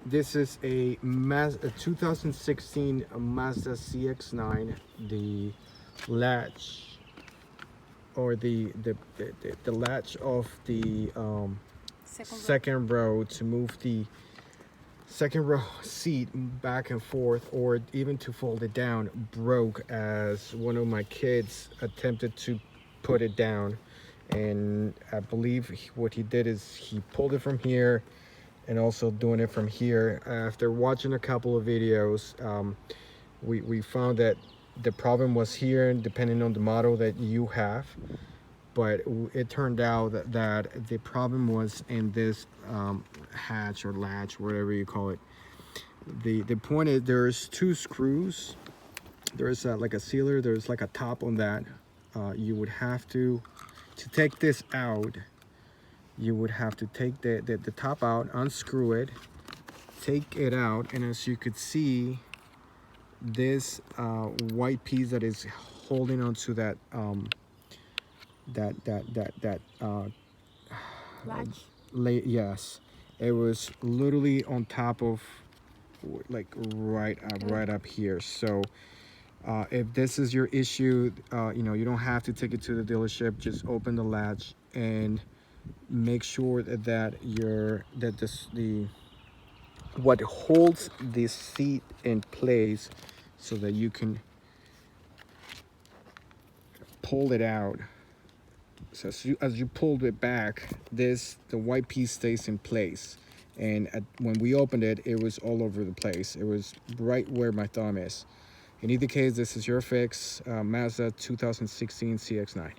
This is a 2016 Mazda CX-9. The latch, or the latch of the second row to move the second row seat back and forth, or even to fold it down, broke as one of my kids attempted to put it down. And I believe what he did is he pulled it from here and also doing it from here. After watching a couple of videos, we found that the problem was here, depending on the model that you have. But it turned out that the problem was in this hatch or latch, whatever you call it. The point is, there's two screws. There's like a sealer. There's like a top on that. You would have to take this out. You would have to take the top out, unscrew it, take it out, and as you could see, this white piece that is holding onto that latch. Yes, it was literally on top of, like, right up here. So if this is your issue, you know, you don't have to take it to the dealership. Just open the latch and make sure that what holds this seat in place, so that you can pull it out. So as you pulled it back, the white piece stays in place. And when we opened it, it was all over the place. It was right where my thumb is. In either case, this is your fix. Mazda 2016 CX-9.